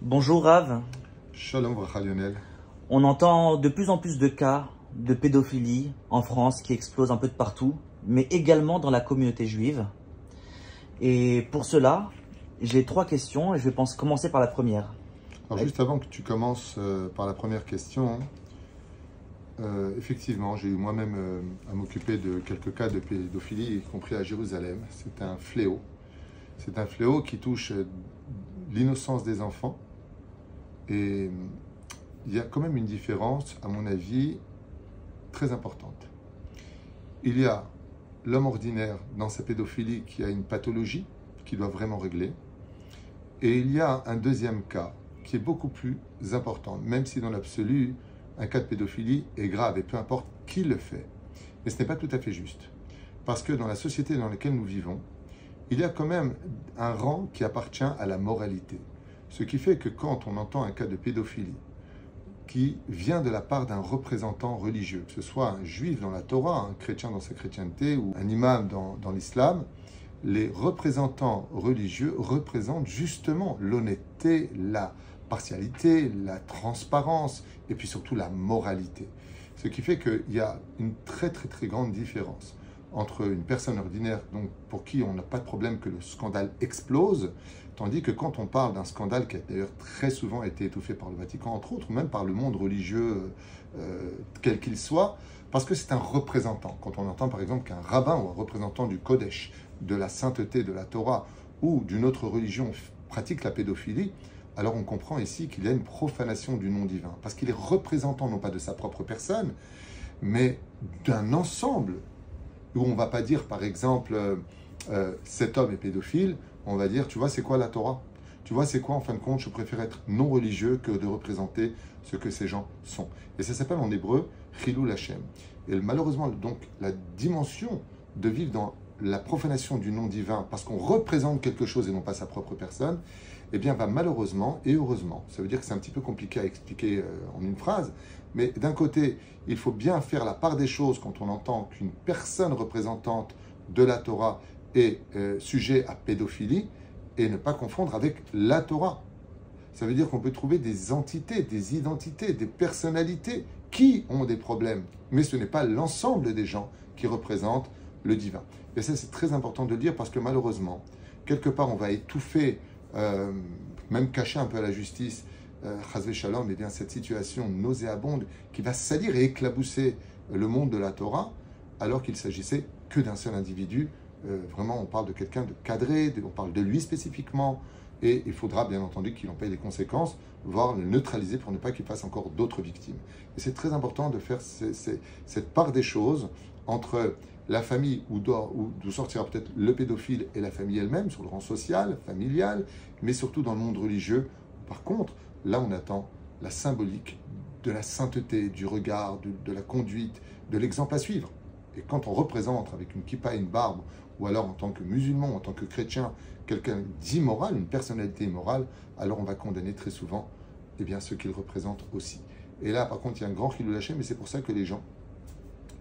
Bonjour Rav. Shalom Vracha Lionel. On entend de plus en plus de cas de pédophilie en France qui explosent un peu de partout, mais également dans la communauté juive. Et pour cela, j'ai 3 questions et je vais commencer par la première. Alors juste avant que tu commences par la première question, effectivement, j'ai eu moi-même à m'occuper de quelques cas de pédophilie, y compris à Jérusalem. C'est un fléau. C'est un fléau qui touche l'innocence des enfants. Et il y a quand même une différence, à mon avis, très importante. Il y a l'homme ordinaire dans sa pédophilie qui a une pathologie qu'il doit vraiment régler. Et il y a un deuxième cas qui est beaucoup plus important, même si dans l'absolu, un cas de pédophilie est grave et peu importe qui le fait. Mais ce n'est pas tout à fait juste. Parce que dans la société dans laquelle nous vivons, il y a quand même un rang qui appartient à la moralité. Ce qui fait que quand on entend un cas de pédophilie qui vient de la part d'un représentant religieux, que ce soit un juif dans la Torah, un chrétien dans sa chrétienté ou un imam dans l'islam, les représentants religieux représentent justement l'honnêteté, la partialité, la transparence et puis surtout la moralité. Ce qui fait qu'il y a une très grande différence entre une personne ordinaire, donc pour qui on n'a pas de problème que le scandale explose, tandis que quand on parle d'un scandale qui a d'ailleurs très souvent été étouffé par le Vatican, entre autres, ou même par le monde religieux, quel qu'il soit, parce que c'est un représentant. Quand on entend par exemple qu'un rabbin ou un représentant du Kodesh, de la sainteté de la Torah, ou d'une autre religion pratique la pédophilie, alors on comprend ici qu'il y a une profanation du nom divin, parce qu'il est représentant non pas de sa propre personne, mais d'un ensemble, où on ne va pas dire, par exemple, cet homme est pédophile, on va dire, tu vois, c'est quoi la Torah? Tu vois, c'est quoi, en fin de compte, je préfère être non religieux que de représenter ce que ces gens sont. Et ça s'appelle en hébreu, Chilul Hashem. Et malheureusement, donc, la dimension de vivre dans la profanation du nom divin, parce qu'on représente quelque chose et non pas sa propre personne, eh bien, va malheureusement et heureusement, ça veut dire que c'est un petit peu compliqué à expliquer en une phrase, mais d'un côté, il faut bien faire la part des choses quand on entend qu'une personne représentante de la Torah est sujet à pédophilie et ne pas confondre avec la Torah. Ça veut dire qu'on peut trouver des entités, des identités, des personnalités qui ont des problèmes, mais ce n'est pas l'ensemble des gens qui représentent le divin. Et ça, c'est très important de le dire parce que malheureusement, quelque part, on va étouffer, même cacher un peu à la justice, Chazvé Shalom, eh bien, cette situation nauséabonde qui va salir et éclabousser le monde de la Torah, alors qu'il s'agissait que d'un seul individu. Vraiment, on parle de quelqu'un de cadré, on parle de lui spécifiquement, et il faudra bien entendu qu'il en paye les conséquences, voire le neutraliser pour ne pas qu'il fasse encore d'autres victimes. Et c'est très important de faire cette part des choses entre la famille d'où sortira peut-être le pédophile et la famille elle-même, sur le rang social, familial, mais surtout dans le monde religieux. Par contre, là on attend la symbolique de la sainteté, du regard, de la conduite, de l'exemple à suivre. Et quand on représente avec une kippa et une barbe, ou alors en tant que musulman, en tant que chrétien, quelqu'un d'immoral, une personnalité immorale, alors on va condamner très souvent ceux qu'il représente aussi. Et là, par contre, il y a un grand chilul Hashem, mais c'est pour ça que les gens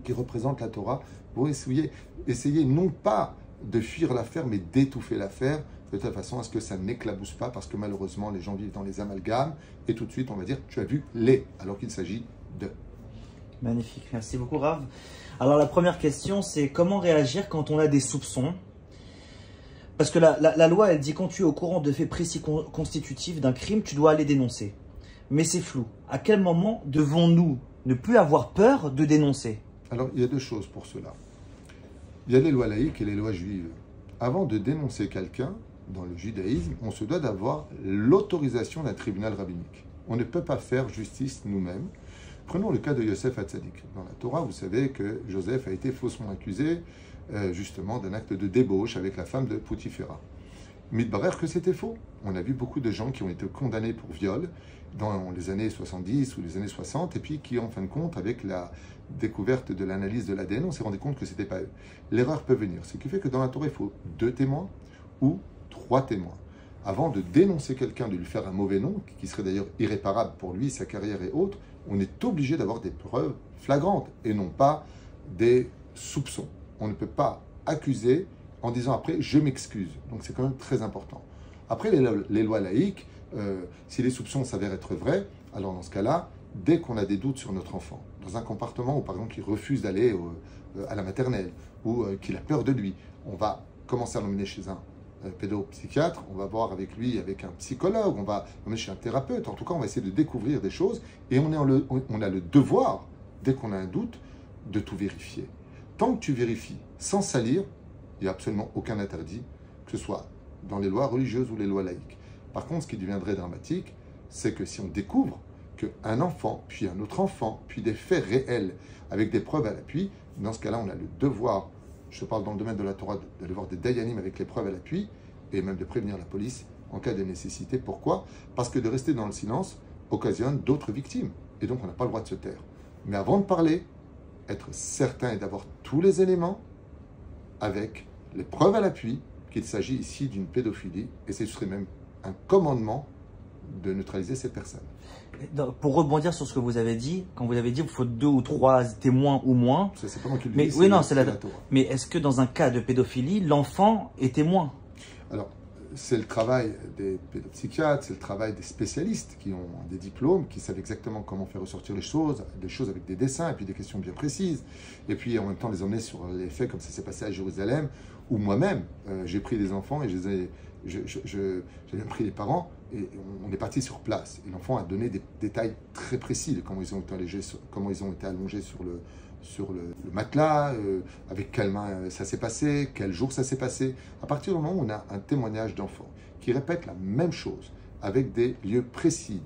qui représentent la Torah vont essayer non pas de fuir l'affaire, mais d'étouffer l'affaire, de telle façon à ce que ça n'éclabousse pas, parce que malheureusement, les gens vivent dans les amalgames, et tout de suite, on va dire, tu as vu les, alors qu'il s'agit de. Magnifique, merci beaucoup Rav. Alors la première question, c'est comment réagir quand on a des soupçons? Parce que la loi, elle dit quand tu es au courant de faits précis constitutifs d'un crime, tu dois aller dénoncer. Mais c'est flou. À quel moment devons-nous ne plus avoir peur de dénoncer? Alors, il y a 2 choses pour cela. Il y a les lois laïques et les lois juives. Avant de dénoncer quelqu'un, dans le judaïsme, on se doit d'avoir l'autorisation d'un tribunal rabbinique. On ne peut pas faire justice nous-mêmes. Prenons le cas de Yosef Hatzadik. Dans la Torah, vous savez que Joseph a été faussement accusé justement d'un acte de débauche avec la femme de Poutifera. Midbarer que c'était faux. On a vu beaucoup de gens qui ont été condamnés pour viol dans les années 70 ou les années 60 et puis qui, en fin de compte, avec la découverte de l'analyse de l'ADN, on s'est rendu compte que ce n'était pas eux. L'erreur peut venir. Ce qui fait que dans la Torah, il faut 2 témoins ou 3 témoins. Avant de dénoncer quelqu'un, de lui faire un mauvais nom, qui serait d'ailleurs irréparable pour lui, sa carrière et autres, on est obligé d'avoir des preuves flagrantes et non pas des soupçons. On ne peut pas accuser en disant après « je m'excuse ». Donc c'est quand même très important. Après les lois laïques, Si les soupçons s'avèrent être vrais, alors dans ce cas-là, dès qu'on a des doutes sur notre enfant, dans un comportement où par exemple il refuse d'aller à la maternelle ou qu'il a peur de lui, on va commencer à l'emmener chez un pédopsychiatre, on va voir avec lui, avec un psychologue, on va l'emmener chez un thérapeute. En tout cas, on va essayer de découvrir des choses et on a le devoir, dès qu'on a un doute, de tout vérifier. Tant que tu vérifies sans salir, il n'y a absolument aucun interdit, que ce soit dans les lois religieuses ou les lois laïques. Par contre, ce qui deviendrait dramatique, c'est que si on découvre qu'un enfant, puis un autre enfant, puis des faits réels, avec des preuves à l'appui, dans ce cas-là, on a le devoir, je parle dans le domaine de la Torah, d'aller voir des dayanim avec les preuves à l'appui, et même de prévenir la police en cas de nécessité. Pourquoi? Parce que de rester dans le silence occasionne d'autres victimes, et donc on n'a pas le droit de se taire. Mais avant de parler, être certain et d'avoir tous les éléments avec les preuves à l'appui qu'il s'agit ici d'une pédophilie, et ce serait même un commandement de neutraliser ces personnes. Pour rebondir sur ce que vous avez dit, quand vous avez dit qu'il faut 2 ou 3 témoins ou moins, c'est pas moi qui le mais dis, oui, non, c'est la Torah. Mais est-ce que dans un cas de pédophilie, l'enfant est témoin? Alors, c'est le travail des pédopsychiatres, c'est le travail des spécialistes qui ont des diplômes, qui savent exactement comment faire ressortir les choses avec des dessins et puis des questions bien précises. Et puis en même temps les emmener sur les faits comme ça s'est passé à Jérusalem, où moi-même j'ai pris des enfants et j'ai même pris les parents et on est parti sur place. Et l'enfant a donné des détails très précis de comment ils ont été allongés sur le matelas, avec quelle main ça s'est passé, quel jour ça s'est passé. À partir du moment où on a un témoignage d'enfant qui répète la même chose, avec des lieux précis,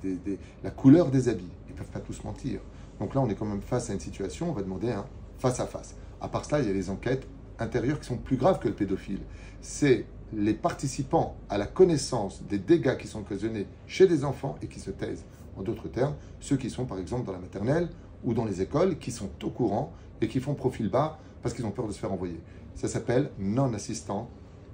la couleur des habits, ils ne peuvent pas tous mentir. Donc là, on est quand même face à une situation, on va demander un face à face. À part cela, il y a les enquêtes intérieures qui sont plus graves que le pédophile. C'est les participants à la connaissance des dégâts qui sont occasionnés chez des enfants et qui se taisent. En d'autres termes, ceux qui sont par exemple dans la maternelle, ou dans les écoles qui sont au courant et qui font profil bas parce qu'ils ont peur de se faire envoyer. Ça s'appelle non-assistant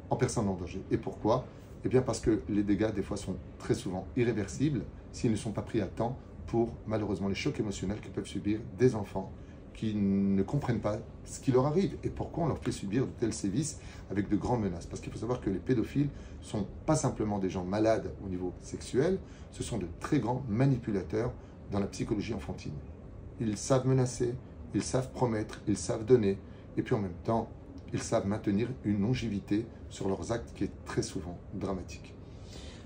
en personne en danger. Et pourquoi? Eh bien parce que les dégâts des fois sont très souvent irréversibles s'ils ne sont pas pris à temps pour malheureusement les chocs émotionnels que peuvent subir des enfants qui ne comprennent pas ce qui leur arrive et pourquoi on leur fait subir de tels sévices avec de grandes menaces. Parce qu'il faut savoir que les pédophiles ne sont pas simplement des gens malades au niveau sexuel, ce sont de très grands manipulateurs dans la psychologie enfantine. Ils savent menacer, ils savent promettre, ils savent donner, et puis en même temps, ils savent maintenir une longévité sur leurs actes qui est très souvent dramatique.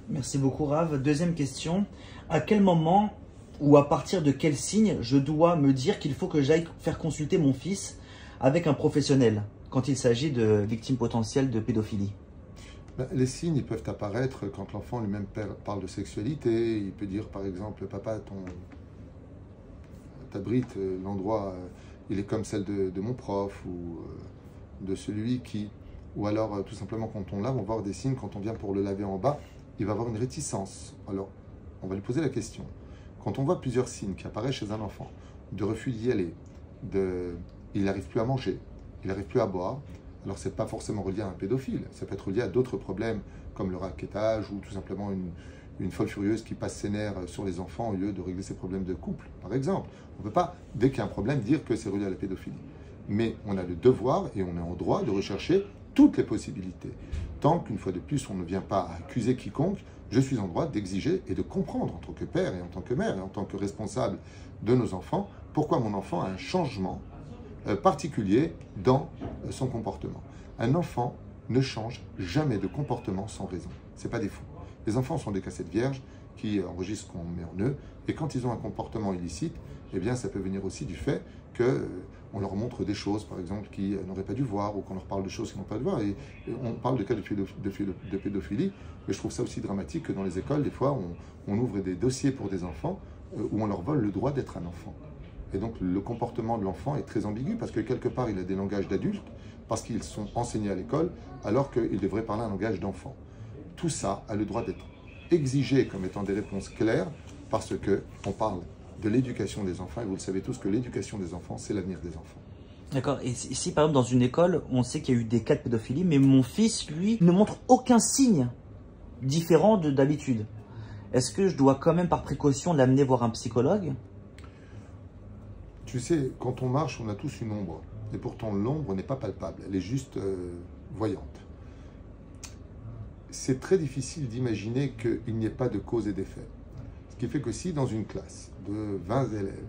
Merci beaucoup Rav. Deuxième question, à quel moment ou à partir de quel signe je dois me dire qu'il faut que j'aille faire consulter mon fils avec un professionnel quand il s'agit de victimes potentielles de pédophilie? Les signes ils peuvent apparaître quand l'enfant lui-même parle de sexualité. Il peut dire par exemple, papa, ta brite, l'endroit, il est comme celle de mon prof ou de celui qui... Ou alors tout simplement quand on lave, on va voir des signes, quand on vient pour le laver en bas, il va avoir une réticence. Alors, on va lui poser la question. Quand on voit plusieurs signes qui apparaissent chez un enfant, de refus d'y aller, il n'arrive plus à manger, il n'arrive plus à boire, alors ce n'est pas forcément relié à un pédophile, ça peut être lié à d'autres problèmes comme le raquettage ou tout simplement une folle furieuse qui passe ses nerfs sur les enfants au lieu de régler ses problèmes de couple, par exemple. On ne peut pas, dès qu'il y a un problème, dire que c'est relié à la pédophilie. Mais on a le devoir et on est en droit de rechercher toutes les possibilités. Tant qu'une fois de plus, on ne vient pas accuser quiconque, je suis en droit d'exiger et de comprendre en tant que père et en tant que mère et en tant que responsable de nos enfants, pourquoi mon enfant a un changement particulier dans son comportement. Un enfant ne change jamais de comportement sans raison. Ce n'est pas des fous. Les enfants sont des cassettes vierges qui enregistrent ce qu'on met en eux, et quand ils ont un comportement illicite, eh bien ça peut venir aussi du fait qu'on leur montre des choses, par exemple, qu'ils n'auraient pas dû voir, ou qu'on leur parle de choses qu'ils n'ont pas dû voir. Et on parle de cas de pédophilie, mais je trouve ça aussi dramatique que dans les écoles, des fois, on ouvre des dossiers pour des enfants où on leur vole le droit d'être un enfant. Et donc le comportement de l'enfant est très ambigu, parce que quelque part, il a des langages d'adultes, parce qu'ils sont enseignés à l'école, alors qu'il devrait parler un langage d'enfant. Tout ça a le droit d'être exigé comme étant des réponses claires, parce qu'on parle de l'éducation des enfants, et vous le savez tous que l'éducation des enfants, c'est l'avenir des enfants. D'accord. Et si par exemple dans une école, on sait qu'il y a eu des cas de pédophilie, mais mon fils, lui, ne montre aucun signe différent d'habitude, est-ce que je dois quand même par précaution l'amener voir un psychologue? Tu sais, quand on marche, on a tous une ombre. Et pourtant, l'ombre n'est pas palpable, elle est juste voyante. c'est très difficile d'imaginer qu'il n'y ait pas de cause et d'effet. Ce qui fait que si dans une classe de 20 élèves,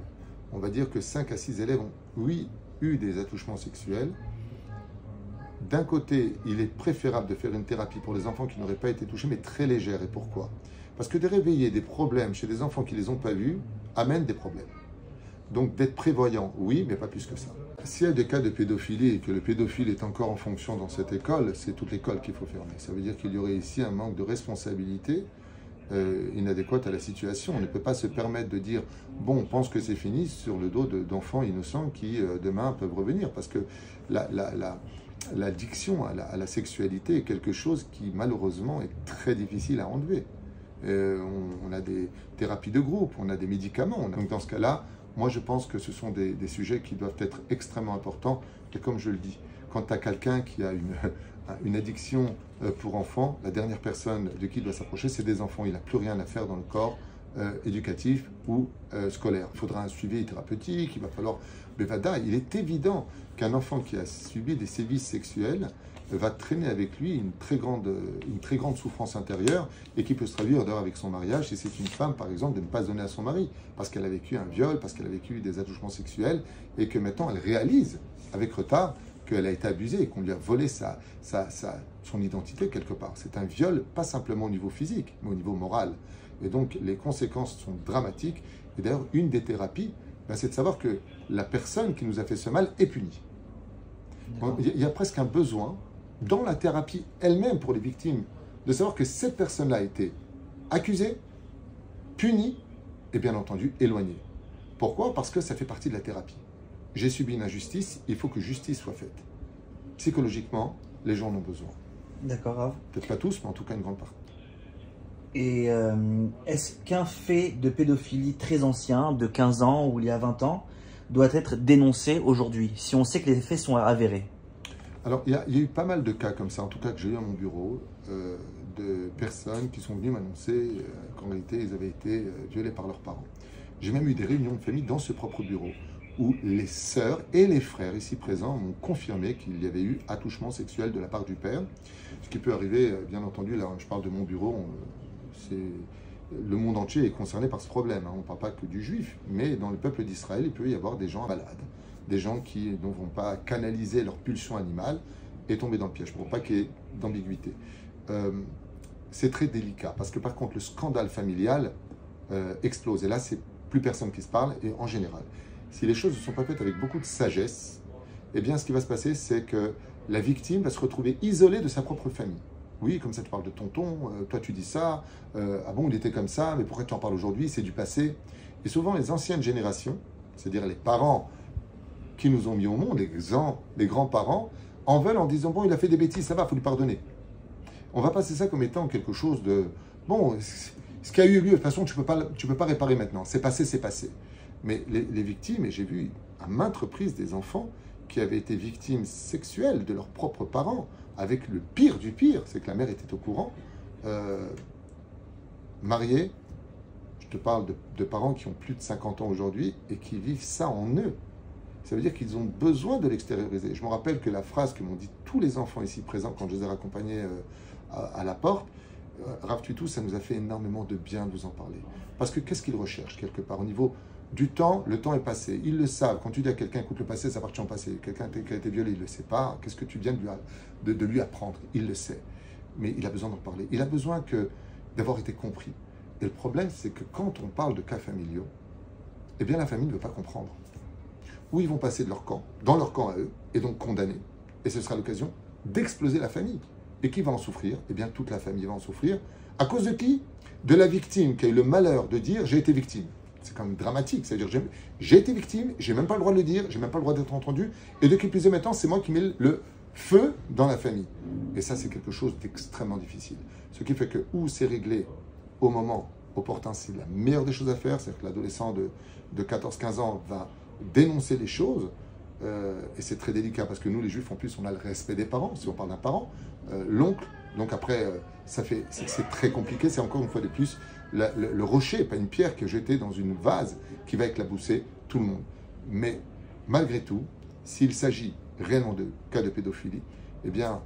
on va dire que 5 à 6 élèves ont, oui, eu des attouchements sexuels, d'un côté, il est préférable de faire une thérapie pour les enfants qui n'auraient pas été touchés, mais très légère. Et pourquoi? Parce que de réveiller des problèmes chez des enfants qui ne les ont pas vus amène des problèmes. Donc d'être prévoyant, oui, mais pas plus que ça. S'il y a des cas de pédophilie et que le pédophile est encore en fonction dans cette école, c'est toute l'école qu'il faut fermer. Ça veut dire qu'il y aurait ici un manque de responsabilité inadéquate à la situation. On ne peut pas se permettre de dire « bon, on pense que c'est fini » sur le dos d'enfants innocents qui demain peuvent revenir. Parce que l'addiction à la sexualité est quelque chose qui malheureusement est très difficile à enlever. On a des thérapies de groupe, on a des médicaments. Donc dans ce cas-là, moi je pense que ce sont des sujets qui doivent être extrêmement importants. Et comme je le dis, quand tu as quelqu'un qui a une addiction pour enfants, la dernière personne de qui il doit s'approcher, c'est des enfants. Il n'a plus rien à faire dans le corps éducatif ou scolaire. Il faudra un suivi thérapeutique, il va falloir... Bevada, il est évident qu'un enfant qui a subi des sévices sexuels va traîner avec lui une très grande souffrance intérieure et qui peut se traduire d'ailleurs avec son mariage, si c'est une femme par exemple, de ne pas se donner à son mari parce qu'elle a vécu un viol, parce qu'elle a vécu des attouchements sexuels et que maintenant elle réalise avec retard qu'elle a été abusée et qu'on lui a volé son identité quelque part. C'est un viol, pas simplement au niveau physique, mais au niveau moral. Et donc les conséquences sont dramatiques. Et d'ailleurs, une des thérapies, c'est de savoir que la personne qui nous a fait ce mal est punie. Il y a presque un besoin, dans la thérapie elle-même pour les victimes, de savoir que cette personne-là a été accusée, punie et bien entendu éloignée. Pourquoi? Parce que ça fait partie de la thérapie. J'ai subi une injustice, il faut que justice soit faite. Psychologiquement, les gens en ont besoin. D'accord, Rav. Peut-être pas tous, mais en tout cas une grande partie. Et est-ce qu'un fait de pédophilie très ancien, de 15 ans ou il y a 20 ans, doit être dénoncé aujourd'hui, si on sait que les faits sont avérés? Alors, il y a eu pas mal de cas comme ça, en tout cas que j'ai eu à mon bureau, de personnes qui sont venues m'annoncer qu'en réalité, ils avaient été violés par leurs parents. J'ai même eu des réunions de famille dans ce propre bureau, où les sœurs et les frères ici présents m'ont confirmé qu'il y avait eu attouchement sexuel de la part du père. Ce qui peut arriver, bien entendu, là je parle de mon bureau, le monde entier est concerné par ce problème. On ne parle pas que du juif, mais dans le peuple d'Israël, il peut y avoir des gens malades, des gens qui ne vont pas canaliser leur pulsion animale et tomber dans le piège, pour pas qu'il y ait d'ambiguïté. C'est très délicat, parce que par contre, le scandale familial explose. Et là, c'est plus personne qui se parle, et en général. Si les choses ne sont pas faites avec beaucoup de sagesse, eh bien, ce qui va se passer, c'est que la victime va se retrouver isolée de sa propre famille. Oui, comme ça, tu parles de tonton, toi, tu dis ça, ah bon, il était comme ça, mais pourquoi tu en parles aujourd'hui, c'est du passé. Et souvent, les anciennes générations, c'est-à-dire les parents qui nous ont mis au monde, les grands-parents, en veulent en disant, bon, il a fait des bêtises, ça va, il faut lui pardonner. On va passer ça comme étant quelque chose de, bon, ce qui a eu lieu, de toute façon, tu peux pas réparer maintenant, c'est passé, c'est passé. Mais les victimes, et j'ai vu à maintes reprises des enfants qui avaient été victimes sexuelles de leurs propres parents, avec le pire du pire, c'est que la mère était au courant, mariés, je te parle de parents qui ont plus de 50 ans aujourd'hui et qui vivent ça en eux. Ça veut dire qu'ils ont besoin de l'extérioriser. Je me rappelle que la phrase que m'ont dit tous les enfants ici présents quand je les ai raccompagnés à la porte, Rav Tuitou, ça nous a fait énormément de bien de vous en parler. Parce que qu'est-ce qu'ils recherchent quelque part au niveau du temps? Le temps est passé. Ils le savent. Quand tu dis à quelqu'un, écoute, le passé, ça appartient au passé. Quelqu'un qui a été violé, il ne le sait pas. Qu'est-ce que tu viens de lui apprendre? Il le sait. Mais il a besoin d'en parler. Il a besoin d'avoir été compris. Et le problème, c'est que quand on parle de cas familiaux, eh bien la famille ne veut pas comprendre. Ou ils vont passer de leur camp, dans leur camp à eux, et donc condamner. Et ce sera l'occasion d'exploser la famille. Et qui va en souffrir? Eh bien toute la famille va en souffrir. À cause de qui? De la victime qui a eu le malheur de dire « j'ai été victime ». C'est quand même dramatique. C'est-à-dire j'ai été victime, j'ai même pas le droit de le dire, j'ai même pas le droit d'être entendu. Et de qui plus est maintenant, c'est moi qui mets le feu dans la famille. Et ça, c'est quelque chose d'extrêmement difficile. Ce qui fait que où c'est réglé au moment opportun, c'est la meilleure des choses à faire. C'est-à-dire que l'adolescent de 14-15 ans va dénoncer les choses. Et c'est très délicat parce que nous, les juifs, en plus, on a le respect des parents. Si on parle d'un parent, l'oncle, donc après, c'est très compliqué. C'est encore une fois de plus le rocher, pas une pierre qui est jetée dans une vase qui va éclabousser tout le monde. Mais malgré tout, s'il s'agit réellement de cas de pédophilie, eh bien,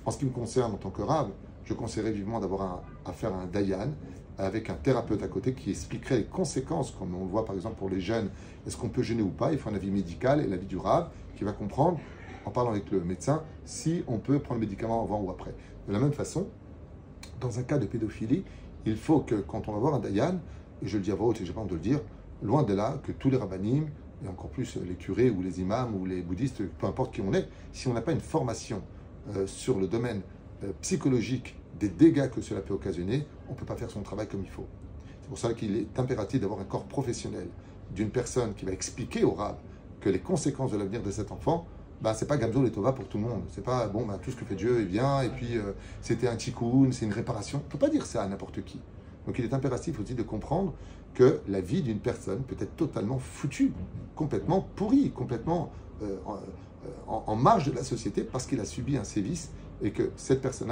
en ce qui me concerne en tant que rave, je conseillerais vivement d'avoir affaire à un dayan, avec un thérapeute à côté qui expliquerait les conséquences, comme on le voit par exemple pour les jeunes, est-ce qu'on peut jeûner ou pas, il faut un avis médical et l'avis du Rav qui va comprendre, en parlant avec le médecin, si on peut prendre le médicament avant ou après. De la même façon, dans un cas de pédophilie, il faut que quand on va voir un dayan, et je le dis à voix haute et j'ai pas honte de le dire, loin de là que tous les rabbinim, et encore plus les curés ou les imams ou les bouddhistes, peu importe qui on est, si on n'a pas une formation sur le domaine psychologique des dégâts que cela peut occasionner, on ne peut pas faire son travail comme il faut. C'est pour ça qu'il est impératif d'avoir un corps professionnel d'une personne qui va expliquer au Rav que les conséquences de l'avenir de cet enfant, c'est pas Gamzol et Tova pour tout le monde. C'est pas tout ce que fait Dieu est bien et puis c'était un tikkun, c'est une réparation. On ne peut pas dire ça à n'importe qui. Donc il est impératif aussi de comprendre que la vie d'une personne peut être totalement foutue, complètement pourrie, complètement en marge de la société parce qu'il a subi un sévice et que cette personne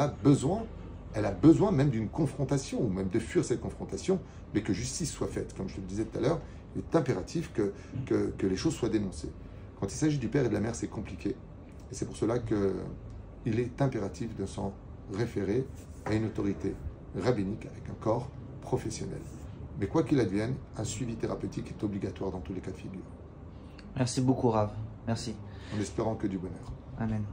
elle a besoin même d'une confrontation ou même de fuir cette confrontation, mais que justice soit faite. Comme je te le disais tout à l'heure, il est impératif que les choses soient dénoncées. Quand il s'agit du père et de la mère, c'est compliqué. Et c'est pour cela qu'il est impératif de s'en référer à une autorité rabbinique avec un corps professionnel. Mais quoi qu'il advienne, un suivi thérapeutique est obligatoire dans tous les cas de figure. Merci beaucoup, Rav. Merci. En espérant que du bonheur. Amen.